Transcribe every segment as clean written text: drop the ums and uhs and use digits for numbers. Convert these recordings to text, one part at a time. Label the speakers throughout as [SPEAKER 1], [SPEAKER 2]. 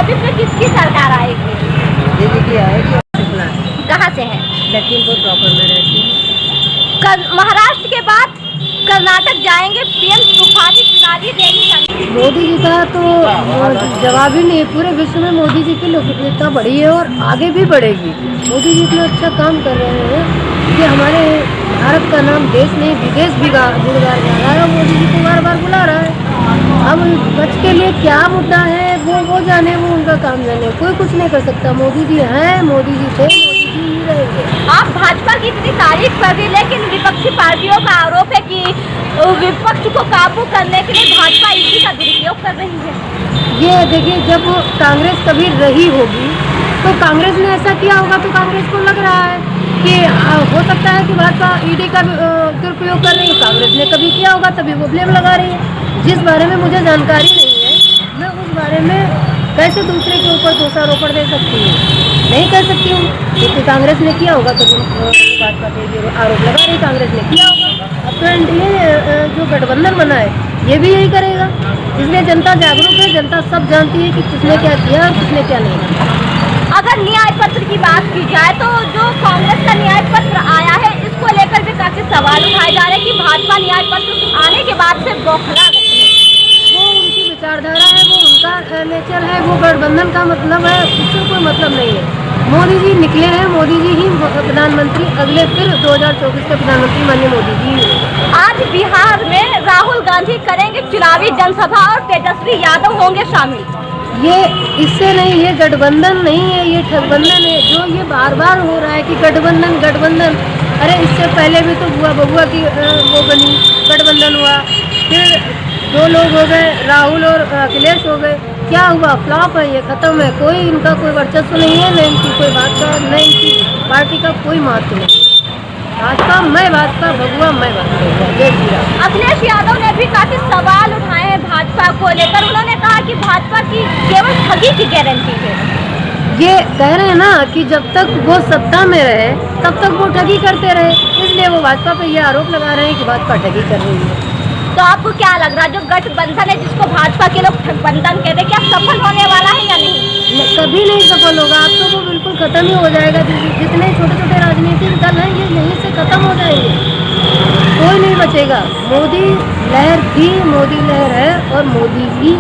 [SPEAKER 1] 2024 में किसकी सरकार आएगी?
[SPEAKER 2] दीदी की आएगी।
[SPEAKER 1] कहाँ से है?
[SPEAKER 2] लखीमपुर प्रॉपर में रहती है।
[SPEAKER 1] महाराष्ट्र के बाद कर्नाटक जाएंगे पीएम तूफानी चुनावी रैली करने।
[SPEAKER 2] मोदी जी का तो जवाब ही नहीं। पूरे विश्व में मोदी जी की लोकप्रियता बढ़ी है और आगे भी बढ़ेगी। मोदी जी इतना अच्छा काम कर रहे हैं कि हमारे भारत का नाम देश नहीं विदेश भी गुणगान गा रहा है। मोदी जी को बार बार बुला रहा है। अब बच के लिए क्या मुद्दा है वो जाने, वो उनका काम जाने। कोई कुछ नहीं कर सकता। मोदी जी हैं, मोदी जी थे, मोदी जी ही रहेंगे।
[SPEAKER 1] आप भाजपा की इतनी तारीफ कर रही, लेकिन विपक्षी पार्टियों का आरोप है कि विपक्ष को काबू करने के लिए भाजपा इसी का दुरुपयोग कर रही है।
[SPEAKER 2] ये देखिए, जब कांग्रेस कभी रही होगी तो कांग्रेस ने ऐसा किया होगा, तो कांग्रेस को लग रहा है कि हो सकता है कि भाजपा ईडी का दुरुपयोग कर रही है। कांग्रेस ने कभी किया होगा, तभी वो ब्लेम लगा रही है। जिस बारे में मुझे जानकारी नहीं है, मैं उस बारे में कैसे दूसरे के ऊपर दोषारोपण दे सकती हूँ? नहीं कर सकती हूँ, क्योंकि कांग्रेस ने किया होगा तो भाजपा पे आरोप लगा रही कांग्रेस ने किया होगा। अब तो एनडीए जो गठबंधन बना है ये भी यही करेगा। इसलिए जनता जागरूक है, जनता सब जानती है कि किसने क्या किया और किसने क्या नहीं किया।
[SPEAKER 1] अगर न्याय पत्र की बात की जाए तो जो कांग्रेस का न्याय पत्र आया है, इसको लेकर भी काफी सवाल उठाए जा रहे हैं कि भाजपा न्याय पत्र आने के बाद से बौखला गई है।
[SPEAKER 2] वो उनकी विचारधारा है, वो उनका नेचर है, वो गठबंधन का मतलब है, उससे कोई मतलब नहीं है। मोदी जी निकले हैं, मोदी जी ही प्रधानमंत्री, अगले फिर 2024 के प्रधानमंत्री माननीय मोदी जी।
[SPEAKER 1] आज बिहार में राहुल गांधी करेंगे चुनावी जनसभा और तेजस्वी यादव होंगे शामिल।
[SPEAKER 2] ये इससे नहीं, ये गठबंधन नहीं है, ये ठगबंधन है। जो ये बार बार हो रहा है कि गठबंधन गठबंधन, अरे इससे पहले भी तो बुआ बबुआ की वो बनी, गठबंधन हुआ, फिर 2 लोग हो गए, राहुल और अखिलेश हो गए। क्या हुआ? फ्लॉप है, ये खत्म है। कोई इनका कोई वर्चस्व नहीं है, न इनकी कोई बात का, न इनकी पार्टी का कोई महत्व नहीं। भाजपा मैं भाजपा, भगवा मैं भाजपा। जय श्री राम।
[SPEAKER 1] अखिलेश यादव ने भी काफी सवाल उठाए हैं भाजपा को लेकर। उन्होंने कहा कि भाजपा की केवल ठगी की गारंटी है।
[SPEAKER 2] ये कह रहे हैं ना कि जब तक वो सत्ता में रहे तब तक वो ठगी करते रहे, इसलिए वो भाजपा पे ये आरोप लगा रहे हैं कि भाजपा ठगी कर रही है।
[SPEAKER 1] तो आपको क्या लग रहा है, जो गठबंधन है जिसको भाजपा के लोग ठगबंधन कहते हैं, क्या सफल होने वाला है या नहीं?
[SPEAKER 2] कभी नहीं सफल होगा। अब तो वो बिल्कुल खत्म ही हो जाएगा। जितने छोटे छोटे राजनीतिक दल हैं ये यहीं से खत्म हो जाएंगे, कोई नहीं बचेगा। मोदी लहर थी, मोदी लहर है और मोदी ही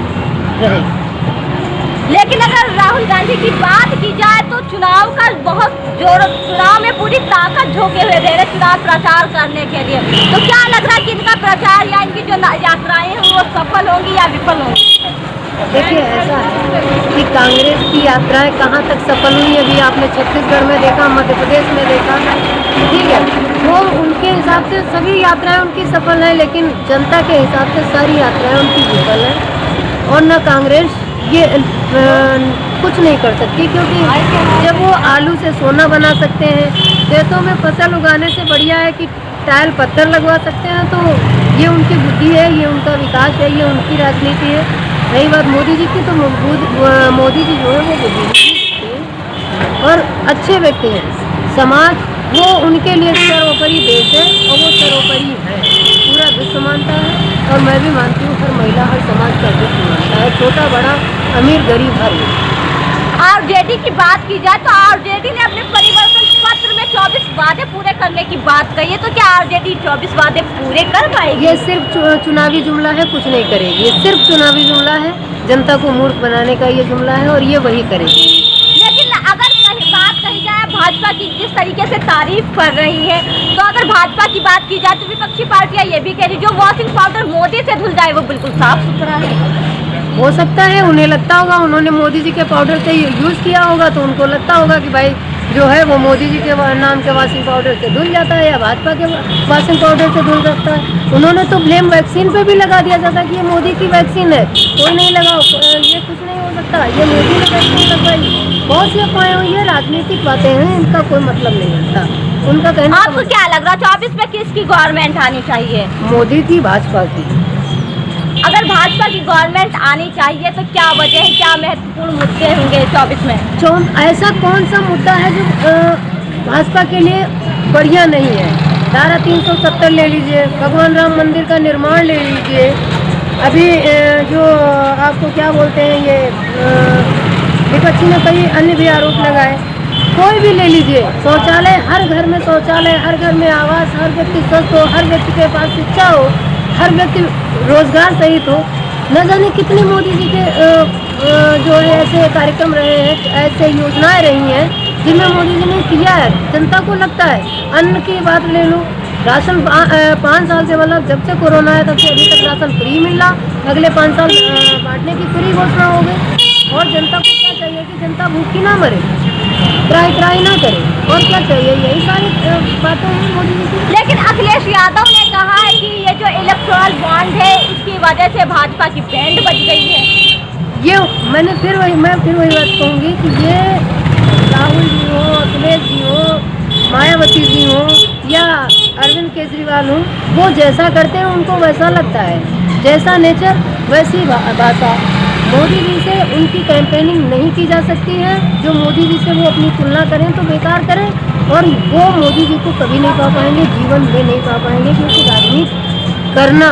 [SPEAKER 2] रहेगी।
[SPEAKER 1] लेकिन अगर राहुल गांधी की बात की जाए तो चुनाव का बहुत जोर, चुनाव में पूरी ताकत झोंके हुए दे रहे चुनाव प्रचार करने के लिए। तो क्या लग रहा है कि इनका प्रचार या इनकी जो यात्राएं हैं वो सफल होंगी या विफल होंगी?
[SPEAKER 2] देखिए, ऐसा है कि कांग्रेस की यात्राएं कहाँ तक सफल हुई, अभी आपने छत्तीसगढ़ में देखा, मध्य प्रदेश में देखा, ठीक है। वो उनके हिसाब से सभी यात्राएं उनकी सफल हैं, लेकिन जनता के हिसाब से सारी यात्राएं उनकी विफल हैं। और न कांग्रेस ये कुछ नहीं कर सकती, क्योंकि जब वो आलू से सोना बना सकते हैं, खेतों में फसल उगाने से बढ़िया है कि टाइल पत्थर लगवा सकते हैं, तो ये उनकी बुद्धि है, ये उनका विकास है, ये उनकी राजनीति है। रही बात मोदी जी की, तो मोदी जी जो है वो बुद्धिजीवी है और अच्छे व्यक्ति हैं। समाज वो उनके लिए सर्वोपरि देश है और वो सर्वोपरि है, पूरा विश्व मानता है। और मैं भी मानती हूँ, हर महिला हर समाज का विश्व मानता है, छोटा बड़ा अमीर गरीब हर एक।
[SPEAKER 1] आरजेडी की बात की जाए तो आरजेडी ने अपने परिवर्तन पत्र में 24 वादे पूरे करने की बात कही है। तो क्या आरजेडी 24 वादे पूरे कर पाएगी?
[SPEAKER 2] ये सिर्फ चुनावी जुमला है, कुछ नहीं करेगी। ये सिर्फ चुनावी जुमला है, जनता को मूर्ख बनाने का ये जुमला है और ये वही करेगी।
[SPEAKER 1] लेकिन अगर बात कही जाए भाजपा की जिस तरीके से तारीफ कर रही है, तो अगर भाजपा की बात की जाए तो विपक्षी पार्टियां ये भी कह रही जो वॉशिंग पाउडर मोदी से धुल जाए वो बिल्कुल साफ सुथरा है।
[SPEAKER 2] हो सकता है, उन्हें लगता होगा, उन्होंने मोदी जी के पाउडर से यूज़ किया होगा, तो उनको लगता होगा कि भाई जो है वो मोदी जी के नाम के वॉशिंग पाउडर से धुल जाता है या भाजपा के वॉशिंग पाउडर से धुल सकता है। उन्होंने तो ब्लेम वैक्सीन पे भी लगा दिया जाता कि ये मोदी की वैक्सीन है, कोई नहीं लगाओ, ये कुछ नहीं हो सकता, ये मोदी ने वैक्सीन लगवाई। बहुत सी अफवाहें हुई है, राजनीतिक बातें हैं, इनका कोई मतलब नहीं होता। उनका कहना।
[SPEAKER 1] आपको क्या लग रहा है 24 में किसकी गवर्नमेंट आनी चाहिए?
[SPEAKER 2] मोदी की, भाजपा की।
[SPEAKER 1] अगर भाजपा की गवर्नमेंट आनी चाहिए तो क्या वजह है, क्या महत्वपूर्ण मुद्दे होंगे 24 में?
[SPEAKER 2] ऐसा कौन सा मुद्दा है जो भाजपा के लिए बढ़िया नहीं है? धारा 370 ले लीजिए, भगवान राम मंदिर का निर्माण ले लीजिए, अभी जो आपको क्या बोलते हैं ये विपक्षी ने कई अन्य भी आरोप लगाए। कोई भी ले लीजिए, शौचालय हर घर में, शौचालय हर घर में, आवास, हर व्यक्ति स्वस्थ हो, हर व्यक्ति के पास शिक्षा हो, हर व्यक्ति रोजगार सहित हो। न जाने कितनी मोदी जी के जो है ऐसे कार्यक्रम रहे हैं, ऐसे योजनाएं रही हैं जिनमें मोदी जी ने किया है। जनता को लगता है, अन्न की बात ले लो, राशन 5 साल से, मतलब जब से कोरोना है तब से अभी तक राशन फ्री मिला, अगले 5 साल बांटने की पूरी घोषणा हो गई। और जनता को क्या चाहिए कि जनता भूखी ना मरे, त्राही ना करे, और क्या चाहिए, यही सारी बातें हैं मोदी जी की।
[SPEAKER 1] लेकिन अखिलेश यादव ने कहा है कि ये जो इलेक्टोरल बॉन्ड है इसकी वजह से भाजपा की बैंड बज गई है।
[SPEAKER 2] ये मैं फिर वही बात कहूँगी कि ये राहुल जी हो, अखिलेश जी हो, मायावती जी हो या अरविंद केजरीवाल हो, वो जैसा करते हैं उनको वैसा लगता है, जैसा नेचर वैसी भाषा। मोदी जी से उनकी कैंपेनिंग नहीं की जा सकती है। जो मोदी जी से वो अपनी तुलना करें तो बेकार करें, और वो मोदी जी को कभी नहीं पा पाएंगे, जीवन में नहीं पा पाएंगे, क्योंकि राजनीति करना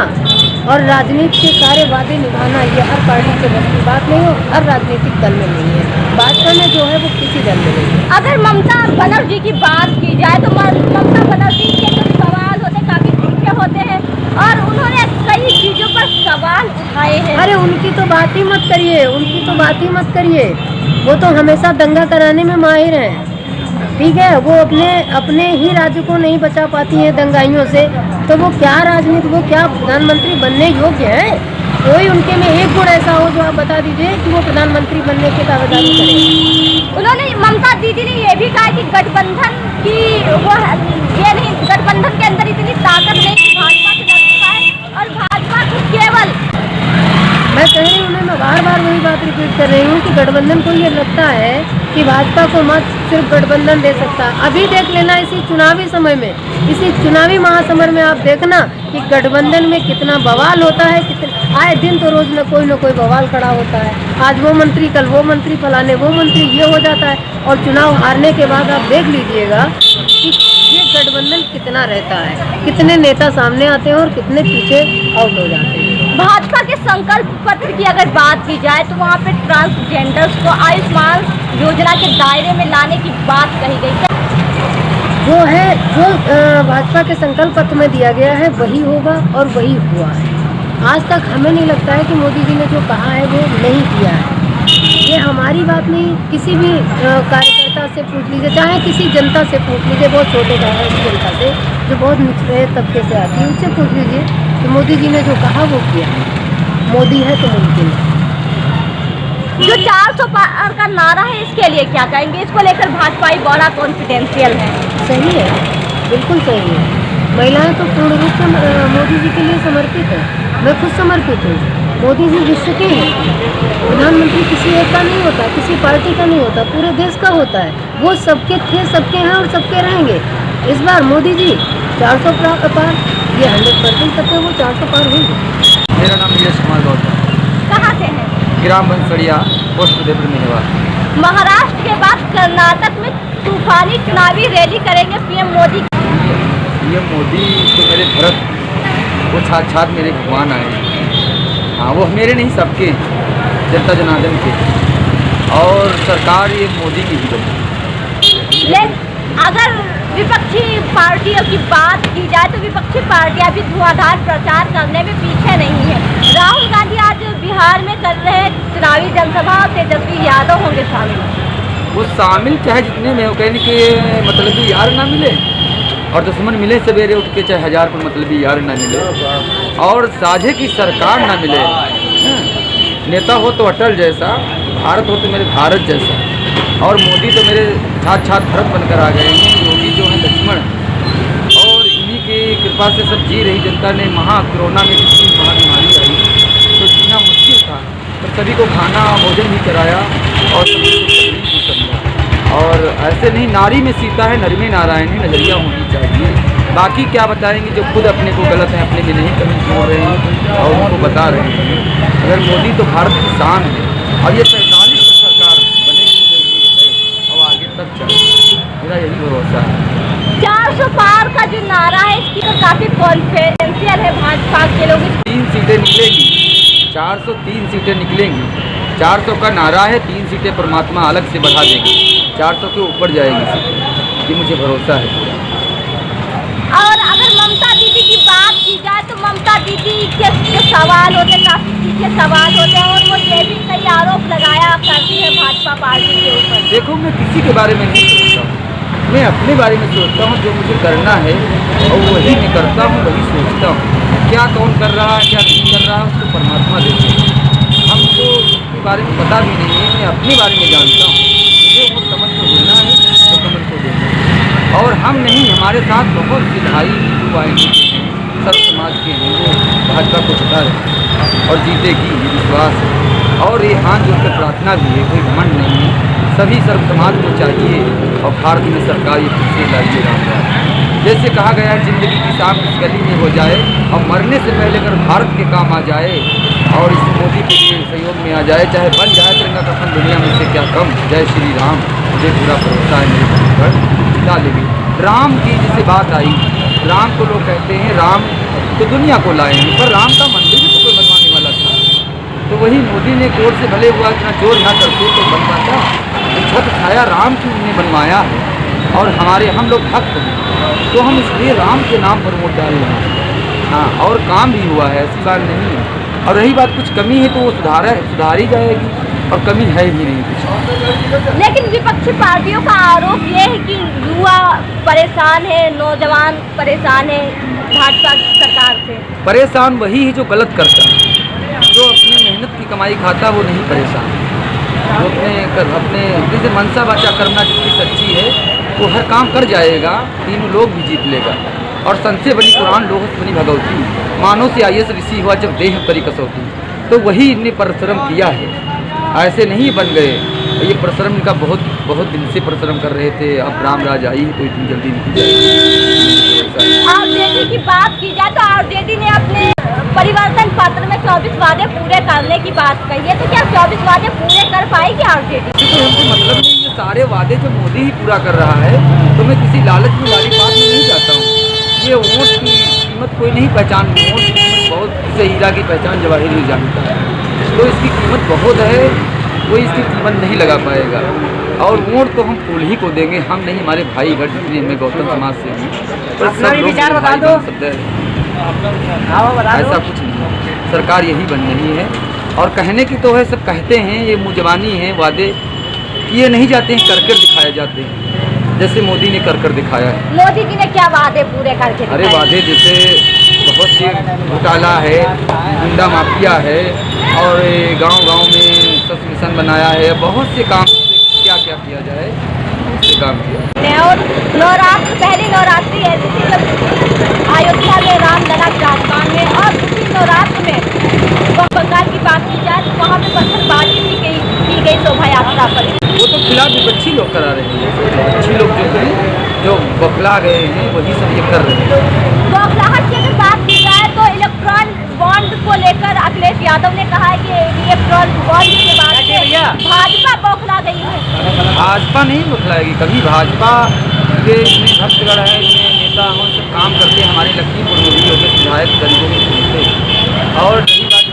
[SPEAKER 2] और राजनीति के सारे वादे निभाना ये हर पार्टी से बस की बात नहीं हो, हर राजनीतिक दल में नहीं है। भाजपा में जो है वो किसी दल में नहीं है।
[SPEAKER 1] अगर ममता बनर्जी की बात की जाए तो ममता बनर्जी के जो सवाल होते हैं काफी तीखे होते हैं, और उन्होंने कई चीजों पर सवाल उठाए हैं।
[SPEAKER 2] अरे उनकी तो बात ही मत करिए, उनकी तो बात ही मत करिए। वो तो हमेशा दंगा कराने में माहिर हैं, ठीक है। वो अपने ही राज्य को नहीं बचा पाती हैं दंगाइयों से, तो वो क्या राजनीति, वो क्या प्रधानमंत्री बनने योग्य है? कोई उनके में एक गुण ऐसा हो जो आप बता दीजिए कि वो प्रधानमंत्री बनने के दावेदारी करें।
[SPEAKER 1] उन्होंने, ममता दीदी ने ये भी कहा कि गठबंधन की वो ये नहीं, गठबंधन के अंदर इतनी ताकत नहीं कि भाजपा से लड़ पाए, और भाजपा को केवल,
[SPEAKER 2] मैं कह रही हूँ, मैं बार बार वही बात रिपीट कर रही हूँ कि गठबंधन को ये लगता है कि भाजपा को मत सिर्फ गठबंधन दे सकता। अभी देख लेना, इसी चुनावी समय में, इसी चुनावी महासमर में आप देखना कि गठबंधन में कितना बवाल होता है। आए दिन तो रोज न कोई बवाल खड़ा होता है। आज वो मंत्री, कल वो मंत्री, फलाने वो मंत्री, ये हो जाता है। और चुनाव हारने के बाद आप देख लीजिएगा कि ये गठबंधन कितना रहता है, कितने नेता सामने आते हैं और कितने पीछे आउट हो जाते हैं।
[SPEAKER 1] भाजपा के संकल्प पत्र की अगर बात की जाए तो वहाँ पे ट्रांसजेंडर्स को आयुष्मान योजना के दायरे में लाने की बात कही गई।
[SPEAKER 2] जो भाजपा के संकल्प पत्र में दिया गया है वही होगा और वही हुआ है। आज तक हमें नहीं लगता है कि मोदी जी ने जो कहा है वो नहीं किया है। ये हमारी बात नहीं, किसी भी कार्यकर्ता से पूछ लीजिए, चाहे किसी जनता से पूछ लीजिए, बहुत छोटे जनता से जो बहुत निचले तबके से आती है, उससे पूछ लीजिए कि मोदी जी ने जो कहा वो किया। मोदी है तो मुमकिन है।
[SPEAKER 1] जो 400 पार का नारा है, इसके लिए क्या कहेंगे? इसको लेकर भाजपा बड़ा कॉन्फिडेंशियल है।
[SPEAKER 2] सही है, बिल्कुल सही है। महिलाएं तो पूर्ण रूप से मोदी जी के लिए समर्पित है। मैं खुद समर्पित हूँ। मोदी जी विश्व के हैं। प्रधानमंत्री किसी एक का नहीं होता, किसी पार्टी का नहीं होता, पूरे देश का होता है। वो सबके थे, सबके हैं और सबके रहेंगे। इस बार मोदी जी 400 पार, ये 100% तक है, वो 400 पार होंगे।
[SPEAKER 3] मेरा नाम नीरज कुमार गौतम,
[SPEAKER 1] कहाँ से है?
[SPEAKER 3] ग्राम बंसड़िया, पोस्ट उदयपुर में निवास।
[SPEAKER 1] महाराष्ट्र के बाद कर्नाटक में तूफानी चुनावी रैली करेंगे पीएम मोदी।
[SPEAKER 3] पीएम मोदी तो मेरे भरत, वो साक्षात मेरे भगवान आए। हाँ, वो मेरे नहीं, सबके, जनता जनार्दन के। और सरकार ये मोदी की ही बनी।
[SPEAKER 1] लेकिन अगर विपक्षी पार्टियों की बात की जाए तो विपक्षी पार्टियां भी धुआंधार प्रचार करने में पीछे नहीं है। राहुल गांधी आज बिहार में कर रहे चुनावी जनसभा, तेजस्वी यादव होंगे शामिल।
[SPEAKER 3] वो शामिल चाहे जितने में हो, कहने के मतलब भी यार ना मिले और दुश्मन मिले सवेरे उठ के, चाहे 1000 पर मतलब भी यार ना मिले, और साझे की सरकार ना मिले। नेता हो तो अटल जैसा, भारत हो तो मेरे भारत जैसा, और मोदी तो मेरे साक्षात भरत बनकर आ गए हैं। योगी जो है लक्ष्मण, और इन्हीं की कृपा से सब जी रही जनता ने। कोरोना में कितनी महाबीमारी आई तो जीना मुश्किल था, पर सभी को खाना भोजन भी कराया और सभी को तकलीफ भी समझा। और ऐसे नहीं, नारी में सीता है, नर में नारायण है, नजरिया होनी चाहिए। बाकी क्या बताएंगे, जो खुद अपने को गलत है, अपने में नहीं कमी छोड़ रहे हैं और उनको बता रहे हैं। अगर मोदी तो भारत की शान है, अब ये 45 की सरकार बनेगी, मुझे उम्मीद है, और आगे तक चले, मेरा यही भरोसा है।
[SPEAKER 1] 400 पार का जो नारा है, इसकी तो काफी कॉन्फिडेंशियल है भाजपा के लोग।
[SPEAKER 3] 3 सीटें निकलेंगी, 403 सीटें निकलेंगी, 400 का नारा है, 3 सीटें परमात्मा अलग से बढ़ा देंगे, 400 के ऊपर जाएगी सीट, ये मुझे भरोसा है।
[SPEAKER 1] और अगर ममता दीदी की बात की जाए तो ममता दीदी के जो सवाल होते हैं काफ़ी तीखे सवाल होते हैं, और वो ये भी कई आरोप लगाया करती है भाजपा पार्टी के ऊपर।
[SPEAKER 3] देखो, मैं किसी के बारे में नहीं सोचता हूँ, मैं अपने बारे में सोचता हूँ। जो मुझे करना है और वही मैं करता हूँ, वही सोचता हूँ। क्या कौन कर रहा है, क्या नहीं कर रहा है, उसको परमात्मा देते हैं। हमको उसके बारे में पता भी नहीं है, मैं अपने बारे में जानता हूँ। मुझे वो कमल को देना है तो कमल को देना है। और हम नहीं, हमारे साथ बहुत से भाई हिंदू आएंगे, सर्व समाज के हैं, वो भाजपा को जिता है और जीतेगी, ये विश्वास है। और ये हाथ जोड़कर प्रार्थना भी है, कोई घमंड नहीं है। सभी सर्व समाज को चाहिए और भारत में सरकार ये फिर से लाइए राम। जैसे कहा गया है, जिंदगी की शाम इस गली में हो जाए और मरने से पहले अगर भारत के काम आ जाए और इस मोदी के लिए सहयोग में आ जाए, चाहे बन जाए तिरंगा कफन दुनिया में से क्या कम। जय श्री राम, मुझे पूरा भरोसा है मेरे पर जिता लेंगे। राम की जैसे बात आई, राम को लोग कहते हैं राम तो दुनिया को लाए हैं, पर राम का मंदिर भी तो कोई बनवाने वाला था। तो वही मोदी ने कोर्ट से भले हुआ इतना जोर ना करते तो बन पाता। छत छाया राम की उन्होंने बनवाया है और हमारे हम लोग भक्त हैं, तो हम इसलिए राम के नाम पर वोट डाल रहे हैं। हाँ, और काम भी हुआ है, ऐसी बात नहीं है। और रही बात कुछ कमी है तो वो सुधारी जाएगी, और कमी है भी नहीं कुछ।
[SPEAKER 1] लेकिन विपक्षी पार्टियों का आरोप ये है कि युवा परेशान है, नौजवान परेशान है भाजपा सरकार से।
[SPEAKER 3] परेशान वही है जो गलत करता है, जो अपनी मेहनत की कमाई खाता वो नहीं परेशान। जो अपने जैसे मनसा वाचा कर्मणा जिसकी सच्ची है वो हर काम कर जाएगा, तीनों लोग भी जीत लेगा। और संशय बनी कुरान, लोहस बनी भगवती, मानो से आयस ऋषि हुआ जब देह करी कसौती। तो वही इनने परिश्रम किया है, ऐसे नहीं बन गए। ये परिश्रम इनका बहुत दिन से परिश्रम कर रहे थे। अब राम राज आई है तो इतनी जल्दी नहीं जाएगी।
[SPEAKER 1] आरजेडी की बात की जाए तो आरजेडी ने अपने परिवर्तन पत्र में 24 वादे पूरे करने की बात कही है, तो क्या 24 वादे पूरे कर पाएगी आरजेडी?
[SPEAKER 3] तो हमको मतलब नहीं, ये सारे वादे जो मोदी ही पूरा कर रहा है, तो मैं किसी लालच में वाली बात में नहीं जाता हूँ। ये वोट की कीमत कोई नहीं पहचान, वोट की कीमत बहुत, इसे हीरा की पहचान जवाहिर ही जानता है, तो इसकी कीमत बहुत है, कोई इसकी कीमत नहीं लगा पाएगा। और वोट तो हम फूल ही को देंगे, हम नहीं, हमारे भाई घर जितने हमें गौतम समाज से हैं, सब लोग भाई बन सकते हैं। ऐसा कुछ नहीं, सरकार यही बन रही है। और कहने की तो है, सब कहते हैं, ये मुँह जबानी है, वादे किए नहीं जाते हैं, कर दिखाए जाते हैं, जैसे मोदी ने कर दिखाया है।
[SPEAKER 1] मोदी जी ने क्या वादे पूरे करके
[SPEAKER 3] अरे वादे जैसे बहुत से घोटाला है, गुंडा माफिया है, और गांव-गांव में सच मिशन बनाया है, बहुत से काम क्या किया जाए उससे काम किया।
[SPEAKER 1] और नवरात्र, पहली नवरात्रि ऐसी थी जब अयोध्या में रामलला विराजमान में, और उसी नवरात्र में बंगाल की बात की जाए तो वहाँ पे पत्थरबाजी की गई शोभा यात्रा पर।
[SPEAKER 3] वो तो फिलहाल विपक्षी लोग करा रहे हैं, विपक्षी लोग जो हैं, जो बौखला गए हैं, वही सब ये कर रहे हैं।
[SPEAKER 1] बौखलाहट की अगर बात की जाए तो इलेक्ट्रॉन बॉन्ड को लेकर अखिलेश यादव ने कहा है कि इलेक्ट्रॉन बॉन्ड के बाद से भाजपा बौखला गई है। भाजपा
[SPEAKER 3] नहीं बौखलाएगी कभी। भाजपा के इतने भक्तगण हैं, इतने नेता हैं, सब काम करते हैं। हमारे लखीमपुर में भी होते विधायक गरीबों में सुनते। और रही बात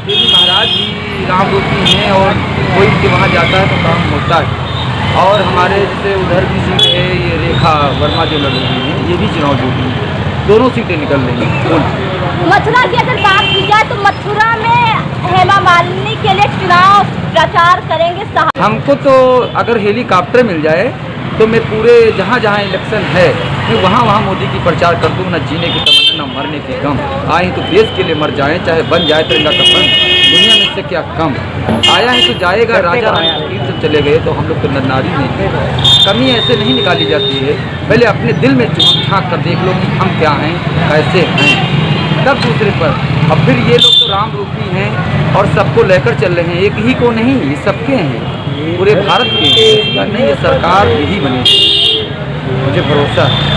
[SPEAKER 3] देवी महाराज भी राम रूपी हैं, और कोई के वहाँ जाता है तो काम होता है। और हमारे जैसे उधर भी सीट है, ये रेखा वर्मा जो लड़ रही हैं, ये भी चुनाव जीती हैं, दोनों सीटें निकल रही हैं।
[SPEAKER 1] मथुरा की अगर बात की जाए तो मथुरा में हेमा मालिनी के लिए चुनाव प्रचार करेंगे।
[SPEAKER 3] हमको तो अगर हेलीकॉप्टर मिल जाए तो मैं पूरे जहाँ इलेक्शन है मैं वहाँ मोदी की प्रचार कर दूँ। न जीने की तमन्ना, न मरने की गम, आए तो देश के लिए मर जाएं, चाहे बन जाए तिरंगा कफन, दुनिया में से क्या कम। आया है तो जाएगा, राजा रानी सब चले गए तो हम लोग तो नारी नहीं। कमी ऐसे नहीं निकाली जाती है, पहले अपने दिल में झाँक कर देख लो कि हम क्या हैं, कैसे हैं, तब दूसरे पर। अब फिर ये लोग तो राम रूपी हैं और सबको लेकर चल रहे हैं, एक ही को नहीं, ये सबके हैं, पूरे भारत के हैं। नहीं, ये सरकार यही बनेगी, मुझे भरोसा है।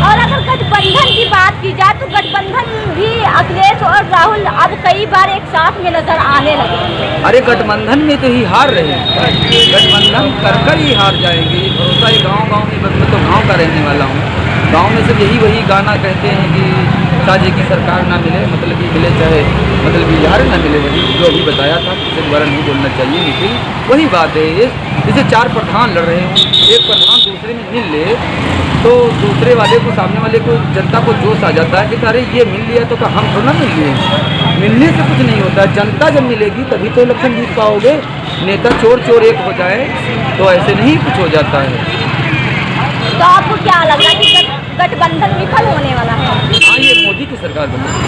[SPEAKER 1] और अगर गठबंधन की बात की जाए तो गठबंधन भी अखिलेश और राहुल अब कई बार एक साथ में नजर आने लगे।
[SPEAKER 3] अरे गठबंधन में तो ही हार रहे हैं, गठबंधन कर ही हार जाएंगे, ये भरोसा है। गाँव में, मैं तो गाँव का रहने वाला हूँ, गाँव में सब यही वही गाना कहते हैं कि साझे की सरकार ना मिले, मतलब कि मिले चाहे मतलब कि यार ना मिले, वही जो अभी बताया था, किसी द्वारा नहीं बोलना चाहिए, लेकिन वही बात है। ये जैसे 4 प्रधान लड़ रहे हों, एक प्रधान दूसरे में मिल ले तो दूसरे वाले को, सामने वाले को, जनता को जोश आ जाता है कि अरे ये मिल लिया तो क्या हम थोड़ा मिल लिए। मिलने से कुछ नहीं होता, जनता जब मिलेगी तभी तो इलेक्शन जीत पाओगे। नेता चोर चोर एक हो जाए तो ऐसे नहीं कुछ हो जाता है।
[SPEAKER 1] तो आपको क्या लग रहा है कि गठबंधन विफल होने वाला है?
[SPEAKER 3] हाँ, ये मोदी की सरकार बनेगी,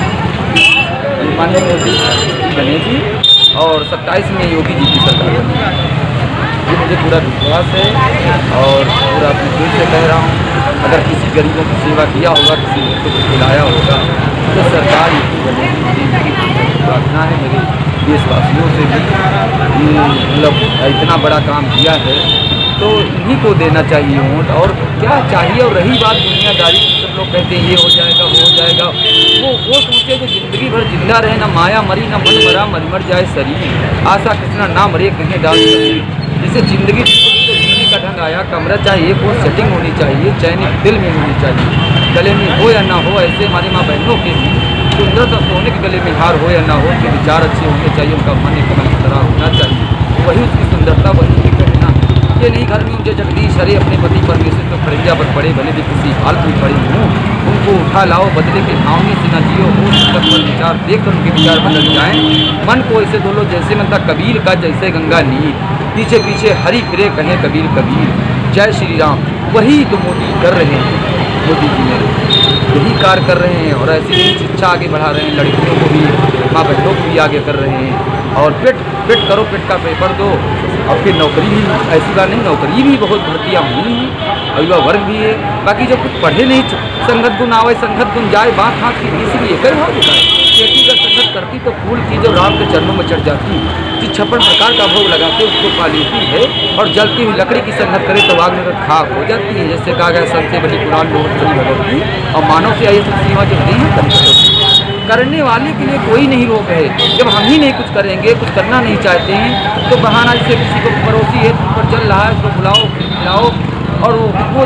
[SPEAKER 3] माननीय मोदी की बनेगी और 27 में योगी जी की सरकार बनेगी, ये मुझे पूरा विश्वास है। और पूरा अपने दिल से कह रहा हूँ, अगर किसी गरीबों की सेवा किया होगा, किसी बच्चे को खिलाया होगा तो सरकार यही बनेगी। प्रार्थना है मेरी देशवासियों से भी, मतलब इतना बड़ा काम किया है तो इन्हीं को देना चाहिए वोट। और क्या चाहिए, और रही बात दुनियादारी की, सब लोग कहते हैं ये हो जाएगा वो हो जाएगा, वो सोचे जो ज़िंदगी भर जिंदा रहे, ना माया मरी ना मन मरा, मर जाए शरीर, आशा कृष्णा ना मरे कहीं डाल शरीर। जैसे ज़िंदगी तो जीने का ढंग आया, कमरा चाहिए, वो सेटिंग होनी चाहिए, चैन दिल में होनी चाहिए, गले में हो या ना हो। ऐसे हमारी माँ बहनों के भी सुंदर सा सोने के गले में हार हो या ना हो, उनके विचार अच्छे होने चाहिए, उनका मन एक कमल की तरह होना चाहिए, वही उसकी सुंदरता, वही उसकी कहना। ये नहीं घर में मुझे जगदीश हरे अपने पति परमेश्वर तो खड़िया पर पड़े, भले भी किसी हाल में पड़े हूँ, उनको उठा लाओ बदले के भावने से न जियो, हो संकट पर विचार देख कर उनके विचार बदल जाएं। मन को ऐसे धो लो जैसे मन था कबीर का, जैसे गंगा नीर, पीछे पीछे हरी फिरे कहें कबीर कबीर। जय श्री राम। वही तो मोदी कर रहे हैं, मोदी जी मेरे यही कार्य कर रहे हैं और ऐसी ही शिक्षा आगे बढ़ा रहे हैं, लड़कियों को भी, माँ बहनों को भी आगे कर रहे हैं। और पेट करो, पेट का पेपर दो, और फिर नौकरी भी, ऐसी बात नहीं, नौकरी भी बहुत भर्तियाँ हुई हैं, और युवा वर्ग भी है। बाकी जो कुछ पढ़े नहीं, संगत गुण आवे संगत गुण जाए, बात हाथ की किसी भी एक भाव होता है। खेती का संगत करती तो फूल की जो राम के चरणों में चढ़ जाती, जिस 56 प्रकार का भोग लगाते उसको पा लेती है, और जलती हुई लकड़ी की संगत करे तो आग में खाक हो जाती है। जैसे कहा गया सबसे बड़ी पुराण बहुत बड़ी भगवती, और मानव से आई सीमा जो दी है करने वाले के लिए कोई नहीं रोक है। जब हम ही नहीं कुछ करेंगे, कुछ करना नहीं चाहते हैं, तो बहाना जैसे किसी को पड़ोसी है तुम पर चल रहा है, उसको बुलाओ खिलाओ, और वो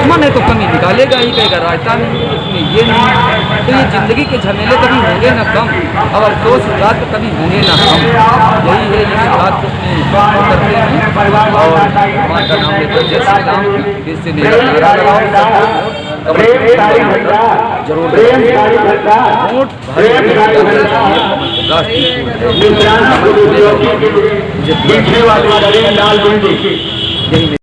[SPEAKER 3] मन है तो कमी निकालेगा ही, कहेगा रायता नहीं उसमें ये नहीं। तो ये ज़िंदगी के झमेले कभी होंगे ना कम, और अफसोस बात तो कभी होंगे ना कम। यही है, इस बात को अपने करते हैं और माँ का नाम लेकर जय श्री राम देश से जरूर राष्ट्रीय